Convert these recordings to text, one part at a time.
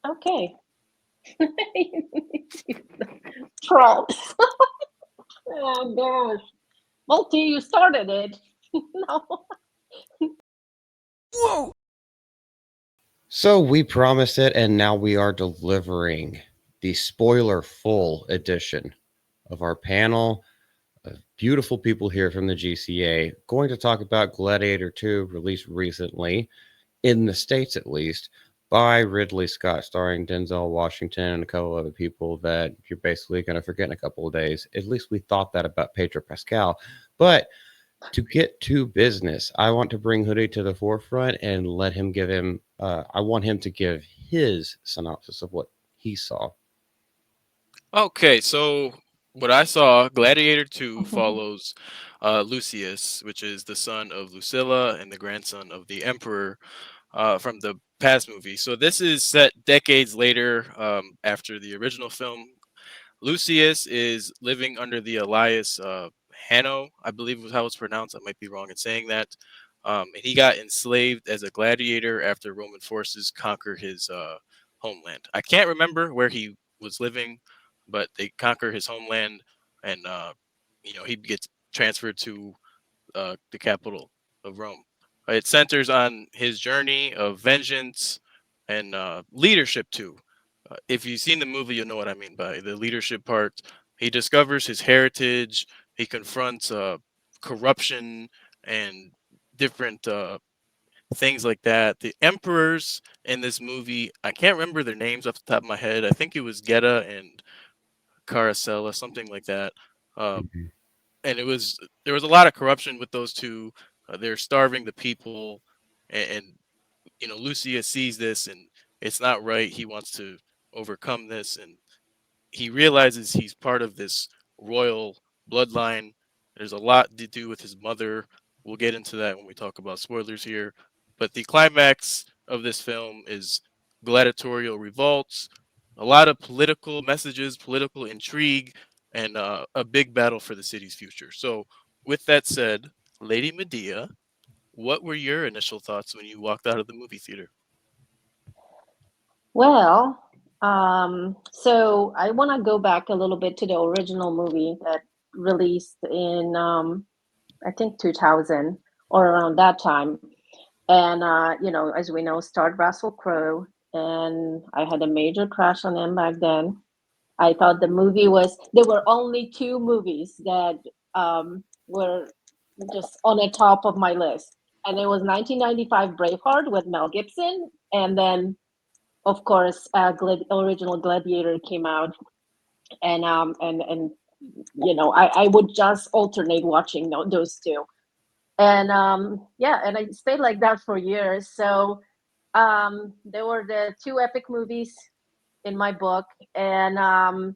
Okay. Trolls. Oh gosh. Malty, you started it. No. Whoa! So we promised it, and now we are delivering the spoiler full edition of our panel of beautiful people here from the GCA, going to talk about Gladiator 2, released recently, in the States at least, by Ridley Scott, starring Denzel Washington and a couple other people that you're basically going to forget in a couple of days. At least we thought that about Pedro Pascal. But to get to business, I want to bring Hoodie to the forefront and let him give him, I want him to give his synopsis of what he saw. Okay, so what I saw, Gladiator 2 follows Lucius, which is the son of Lucilla and the grandson of the emperor from the past movie. So this is set decades later after the original film. Lucius is living under the Elias Hanno, I believe was how it's pronounced. I might be wrong in saying that. And he got enslaved as a gladiator after Roman forces conquer his homeland. I can't remember where he was living, but they conquer his homeland, and he gets transferred to the capital of Rome. It centers on his journey of vengeance and leadership too. If you've seen the movie, you'll know what I mean by the leadership part. He discovers his heritage. He confronts corruption and different things like that. The emperors in this movie, I can't remember their names off the top of my head. I think it was Geta and Caracalla, something like that. Uh, Mhm. and there was a lot of corruption with those two. They're starving the people, and Lucia sees this, and it's not right. He wants to overcome this, and he realizes he's part of this royal bloodline. There's a lot to do with his mother. We'll get into that when we talk about spoilers here. But the climax of this film is gladiatorial revolts, a lot of political messages, political intrigue, and a big battle for the city's future. So, with that said, Lady Medea, what were your initial thoughts when you walked out of the movie theater? Well, so I want to go back a little bit to the original movie that released in, I think, 2000 or around that time. And, as we know, starred Russell Crowe, and I had a major crush on him back then. I thought there were only two movies that were just on the top of my list. And it was 1995 Braveheart with Mel Gibson, and then of course, original Gladiator came out, and I would just alternate watching those two, and yeah, and I stayed like that for years. So there were the two epic movies in my book, and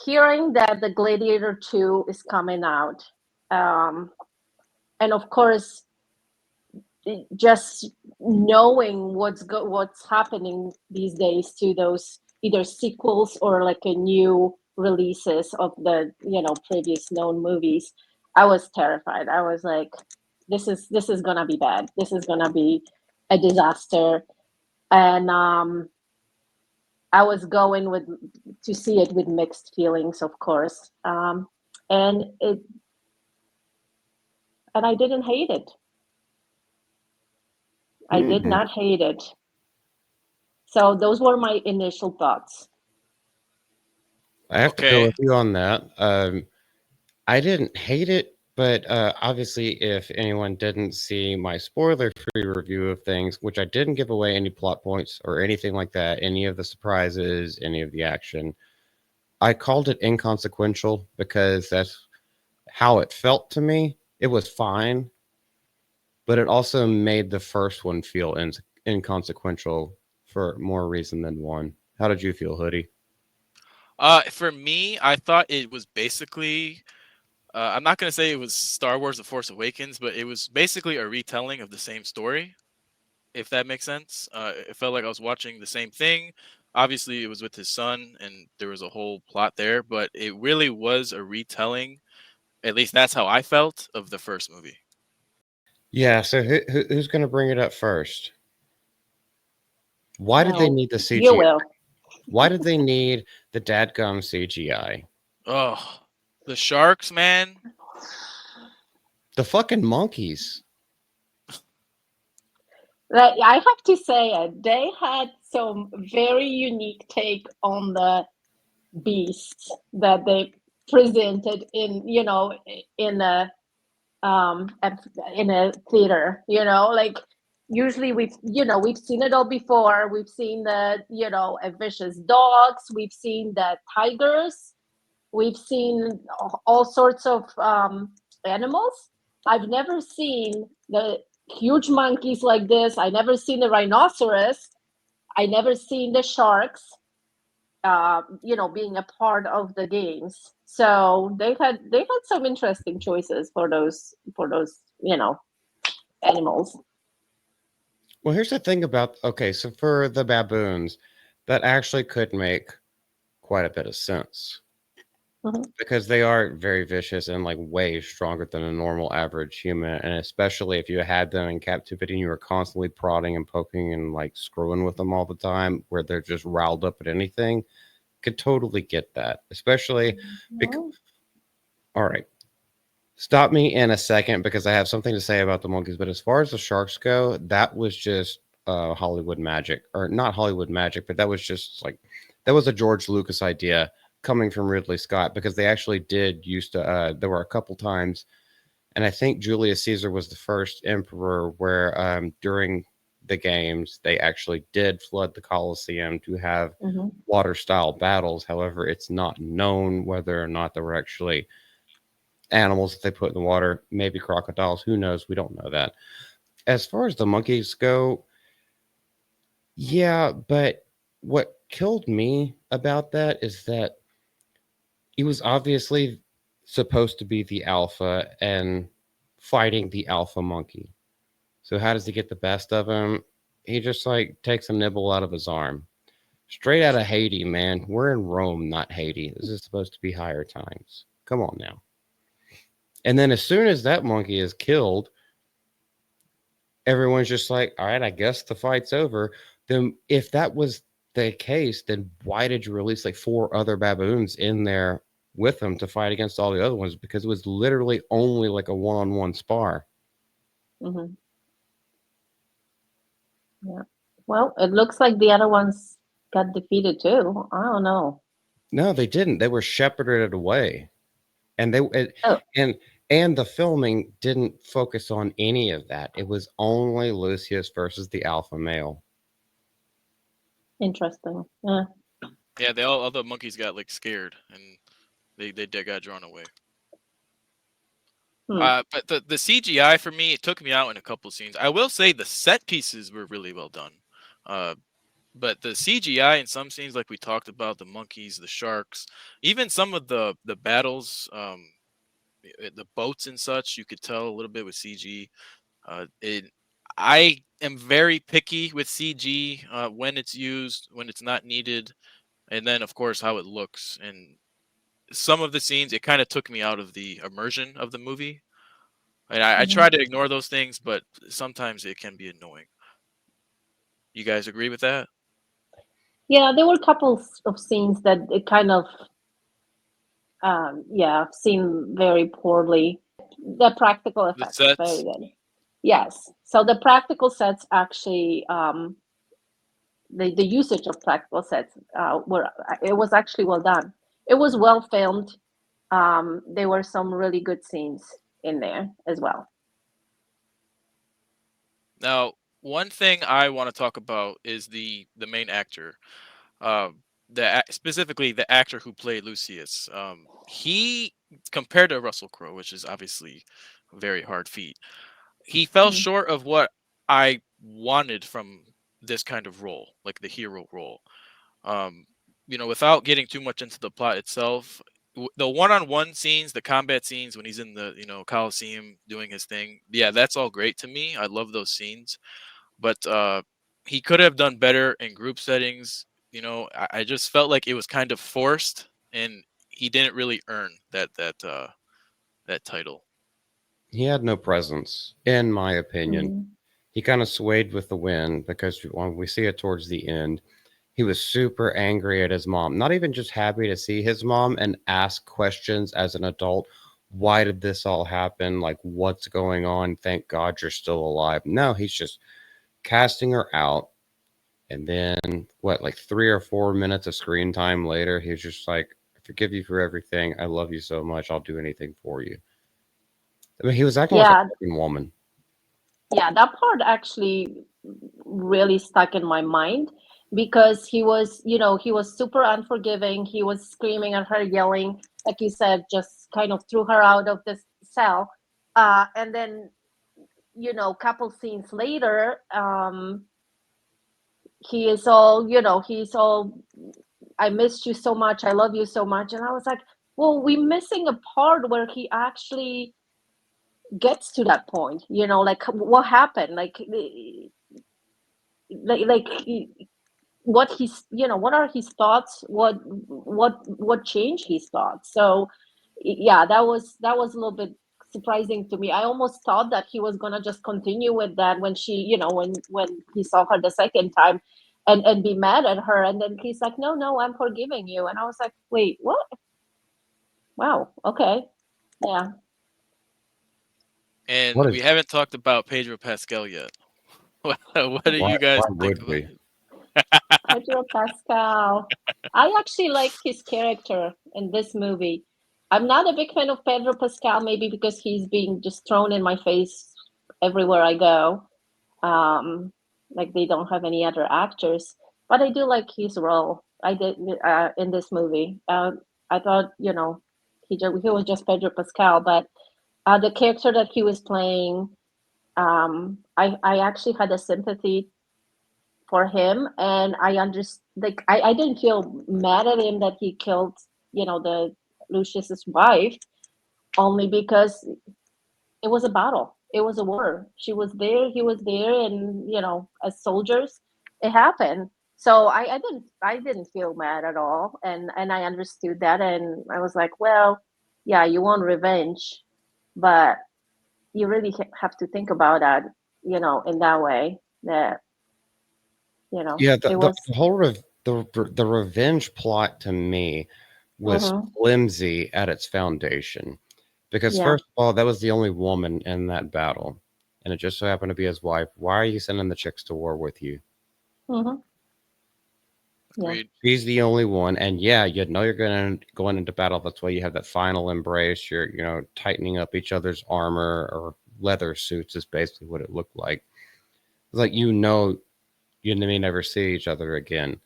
hearing that the Gladiator 2 is coming out, um, and of course just knowing what's happening these days to those either sequels or like a new releases of the previous known movies, I was terrified. I was like, this is gonna be bad, this is gonna be a disaster. And I was going with to see it with mixed feelings, of course. And it and I didn't hate it. I did Mhm. not hate it. So those were my initial thoughts. I have to go Okay. with you on that. I didn't hate it, but obviously, if anyone didn't see my spoiler-free review of things, which I didn't give away any plot points or anything like that, any of the surprises, any of the action, I called it inconsequential because that's how it felt to me. It was fine, but it also made the first one feel inconsequential for more reason than one. How did you feel, Hoodie? For me, I thought it was basically I'm not gonna say it was Star Wars: The Force Awakens, but it was basically a retelling of the same story, if that makes sense. It felt like I was watching the same thing. Obviously, it was with his son, and there was a whole plot there, but it really was a retelling. At least that's how I felt of the first movie. Yeah, so who's going to bring it up first? Why did they No, need the you CGI? will. Why did they need the dadgum CGI? Oh, the sharks, man. The fucking monkeys. Like, I have to say, they had some very unique take on the beasts that they presented in, in a in a theater. Like usually we've seen it all before. We've seen a vicious dogs. We've seen the tigers. We've seen all sorts of animals. I've never seen the huge monkeys like this. I never seen the rhinoceros. I never seen the sharks. Being a part of the games. So they had some interesting choices for those animals. Well, here's the thing about okay, so for the baboons, that actually could make quite a bit of sense Mhm. because they are very vicious and like way stronger than a normal average human, and especially if you had them in captivity and you were constantly prodding and poking and like screwing with them all the time, where they're just riled up at anything, could totally get that. Especially, because Well, all right, stop me in a second because I have something to say about the monkeys. But as far as the sharks go, that was just Hollywood magic, or not Hollywood magic, but that was just like that was a George Lucas idea coming from Ridley Scott because they actually did used to. There were a couple times, and I think Julius Caesar was the first emperor where during the games they actually did flood the Colosseum to have mhm. water style battles. However, it's not known whether or not there were actually animals that they put in the water, maybe crocodiles, who knows? We don't know that. As far as the monkeys go, yeah, but what killed me about that is that he was obviously supposed to be the alpha and fighting the alpha monkey. So how does he get the best of him? He just like takes a nibble out of his arm. Straight out of Haiti, man. We're in Rome, not Haiti. This is supposed to be higher times. Come on now. And then as soon as that monkey is killed, everyone's just like, all right, I guess the fight's over. Then if that was the case, then why did you release like four other baboons in there with them to fight against all the other ones? Because it was literally only like a one-on-one spar. Mhm. Yeah. Well, it looks like the other ones got defeated too. I don't know. No, they didn't. They were shepherded away, and Oh, and and the filming didn't focus on any of that. It was only Lucius versus the alpha male. interesting. Yeah. Yeah, all the monkeys got like scared and they got drawn away. Hmm. But the CGI for me, it took me out in a couple scenes. I will say the set pieces were really well done. Uh, but the CGI in some scenes, like we talked about, the monkeys, the sharks, even some of the battles, the boats and such, you could tell a little bit with CG. It I am very picky with CG when it's used, when it's not needed, and then of course how it looks. And some of the scenes, it kind of took me out of the immersion of the movie. And I Mhm. try to ignore those things, but sometimes it can be annoying. You guys agree with that? Yeah, there were a couple of scenes that it kind of yeah, seen very poorly. The practical The effects, very sets. good. Yes. So the practical sets actually, the usage of practical sets it was actually well done. It was well filmed. There were some really good scenes in there as well. Now, one thing I want to talk about is the main actor. Specifically the actor who played Lucius. He compared to Russell Crowe, which is obviously a very hard feat. He fell Mm. short of what I wanted from this kind of role, like the hero role. Um, without getting too much into the plot itself, the one-on-one scenes, the combat scenes when he's in the Coliseum doing his thing, yeah, that's all great to me. I love those scenes, but he could have done better in group settings. I just felt like it was kind of forced, and he didn't really earn that title. He had no presence, in my opinion. Mm. he kind of swayed with the wind because when we see it towards the end, he was super angry at his mom. Not even just happy to see his mom and ask questions as an adult. Why did this all happen? Like, what's going on? Thank God you're still alive. No, he's just casting her out. And then, what, like 3 or 4 minutes of screen time later, he's just like, I forgive you for everything. I love you so much. I'll do anything for you. I mean, he was acting like a Yeah, fucking woman. yeah, that part actually really stuck in my mind because he was, he was super unforgiving. He was screaming at her, yelling, like you said, just kind of threw her out of the cell. And then, couple scenes later, he's all, I missed you so much. I love you so much. And I was like, well, we're missing a part where he actually gets to that point, like what happened? Like what he's, what are his thoughts? What changed his thoughts? So yeah, that was a little bit surprising to me. I almost thought that he was gonna just continue with that when she, when he saw her the second time and be mad at her, and then he's like, no, no, I'm forgiving you. And I was like, wait, what? Wow, okay. Yeah. And What we is, haven't talked about Pedro Pascal yet. What do why, you guys why think would about we? it? Pedro Pascal. I actually like his character in this movie. I'm not a big fan of Pedro Pascal, maybe because he's being just thrown in my face everywhere I go. Like they don't have any other actors, but I do like his role. I did in this movie. I thought, he was just Pedro Pascal, but the character that he was playing, I actually had a sympathy for him, and I understand. Like I didn't feel mad at him that he killed, the Lucius's wife, only because it was a battle. It was a war. She was there, he was there, and as soldiers, it happened. So I didn't feel mad at all, and I understood that, and I was like, well, yeah, you want revenge, but you really have to think about that, in that way. That Yeah, it was. the whole the revenge plot to me was Hmm. flimsy at its foundation. Because Yeah. first of all, that was the only woman in that battle, and it just so happened to be his wife. Why are you sending the chicks to war with you? Hmm. Yeah. Agreed. She's the only one, and yeah, you know you're going into battle. That's why you have that final embrace. You're tightening up each other's armor or leather suits is basically what it looked like. It's like you may never see each other again.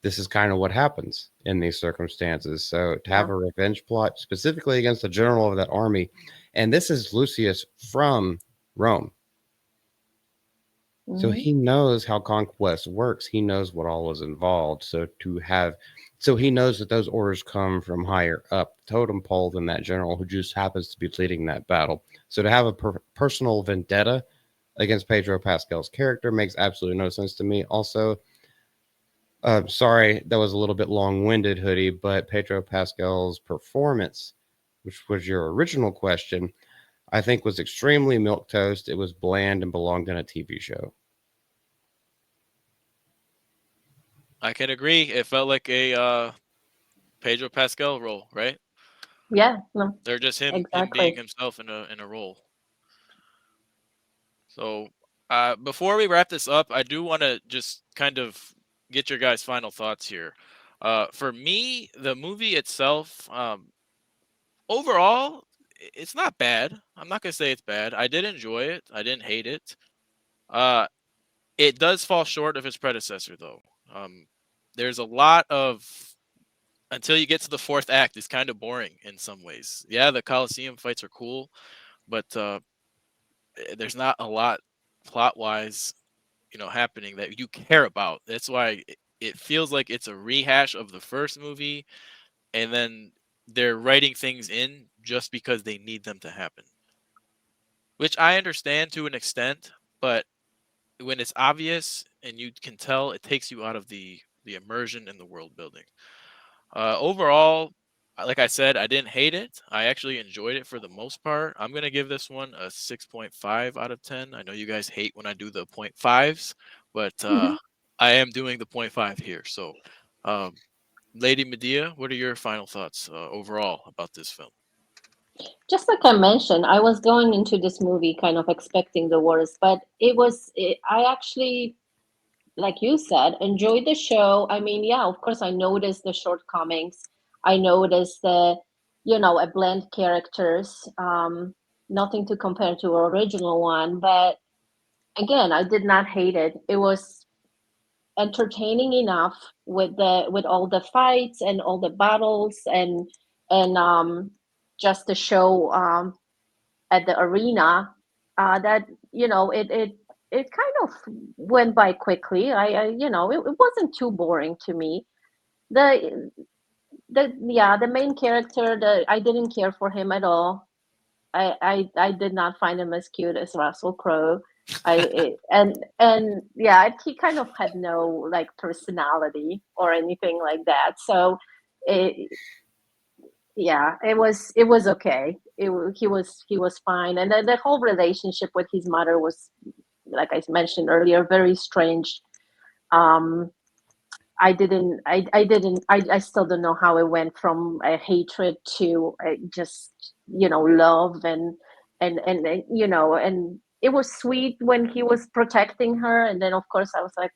This is kind of what happens in these circumstances. So to have Yeah. a revenge plot specifically against the general of that army, and this is Lucius from Rome. So Hmm. he knows how conquest works. He knows what all is involved. So he knows that those orders come from higher up the totem pole than that general who just happens to be leading that battle. So to have a personal vendetta against Pedro Pascal's character makes absolutely no sense to me. Also, sorry, that was a little bit long winded, Hoodie, but Pedro Pascal's performance, which was your original question, I think was extremely milk toast. It was bland and belonged in a TV show. I can agree. It felt like a Pedro Pascal role, right? Yeah. No. They're just him being Exactly. himself in a role. So before we wrap this up, I do want to just kind of get your guys' final thoughts here. For me, the movie itself, overall, it's not bad. I'm not gonna say it's bad. I did enjoy it. I didn't hate it. Uh, it does fall short of its predecessor, though. Um, there's a lot of until you get to the fourth act, it's kind of boring in some ways. Yeah, the Coliseum fights are cool, but there's not a lot plot wise, happening that you care about. That's why it feels like it's a rehash of the first movie, and then they're writing things in just because they need them to happen, which I understand to an extent, but when it's obvious and you can tell, it takes you out of the immersion and the world building. Overall, like I said, I didn't hate it. I actually enjoyed it for the most part. I'm gonna give this one a 6.5 out of 10. I know you guys hate when I do the 0.5s, but I am doing the 0.5 here. So, um, Lady Medea, what are your final thoughts overall about this film? Just like I mentioned, I was going into this movie kind of expecting the worst, but I actually, like you said, enjoyed the show. I mean, yeah, of course, I noticed the shortcomings. I noticed a blend characters, nothing to compare to original one. But again, I did not hate it. It was entertaining enough with all the fights and all the battles and just the show at the arena that it kind of went by quickly. It wasn't too boring to me. The main character, the I didn't care for him at all. I did not find him as cute as Russell Crowe. And yeah, he kind of had no like personality or anything like that. So it, yeah, it was okay. He was fine, and then the whole relationship with his mother was, like I mentioned earlier, very strange. Um, I still don't know how it went from a hatred to just love and it was sweet when he was protecting her, and then of course I was like,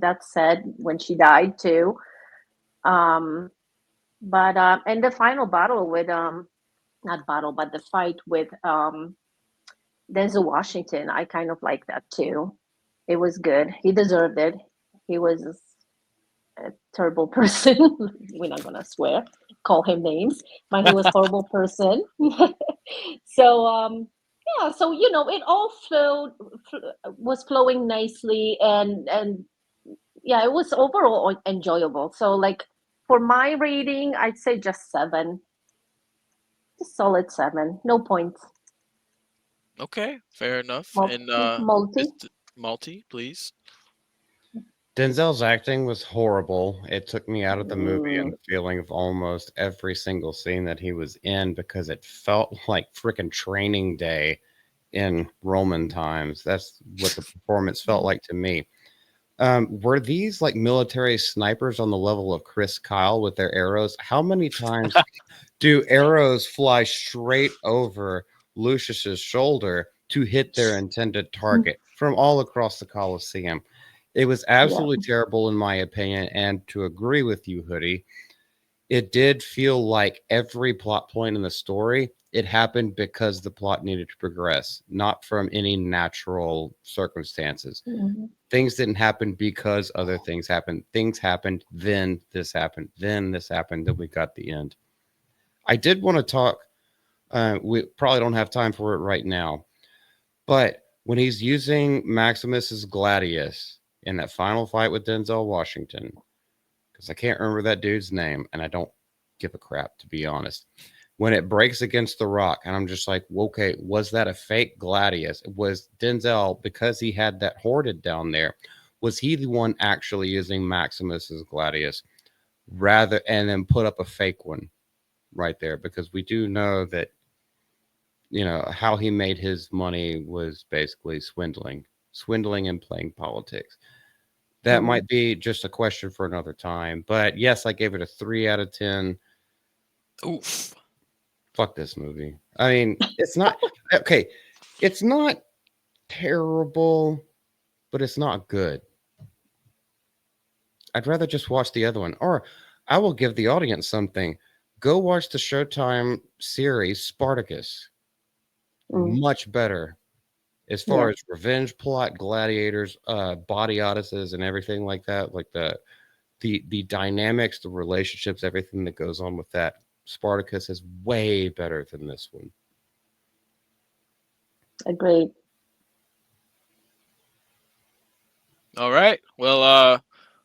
that's sad when she died too. Um, but and the final battle with not battle, but the fight with Denzel Washington, I kind of like that too. It was good. He deserved it. He was a terrible person. We're not gonna swear, call him names, but he was horrible person. So yeah, so it all was flowing nicely, and yeah, it was overall enjoyable. So like for my rating, I'd say just 7, just solid 7, no points. Okay, fair enough. And Multi. Mr. Malty, please. Denzel's acting was horrible. It took me out of the movie and Mm, the feeling of almost every single scene that he was in because it felt like freaking training day in Roman times. That's what the performance felt like to me. Were these like military snipers on the level of Chris Kyle with their arrows? How many times do arrows fly straight over Lucius's shoulder to hit their intended target from all across the Coliseum? It was yeah. absolutely terrible, in my opinion. And to agree with you, Hoodie, it did feel like every plot point in the story, it happened because the plot needed to progress, not from any natural circumstances. Mhm. Things didn't happen because other things happened. Things happened, then this happened, then this happened, then we got the end. I did want to talk. We probably don't have time for it right now, but when he's using Maximus's Gladius in that final fight with Denzel Washington, because I can't remember that dude's name, and I don't give a crap to be honest. When it breaks against the rock, and I'm just like, okay, was that a fake Gladius? Was Denzel, because he had that hoarded down there, was he the one actually using Maximus's Gladius rather and then put up a fake one right there? Because we do know that how he made his money was basically swindling and playing politics. That Mhm. might be just a question for another time, but yes, I gave it a 3 out of 10. Oof. Fuck this movie. I mean, it's not okay. It's not terrible, but it's not good. I'd rather just watch the other one. Or I will give the audience something. Go watch the Showtime series Spartacus. Mm, Much better as far yeah. as revenge plot, gladiators, body odysseys, and everything like that. Like the dynamics, the relationships, everything that goes on with that. Spartacus is way better than this one. Agreed. All right. Well,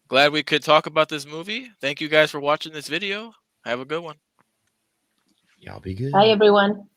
glad we could talk about this movie. Thank you guys for watching this video. Have a good one. Y'all be Bye, good. everyone.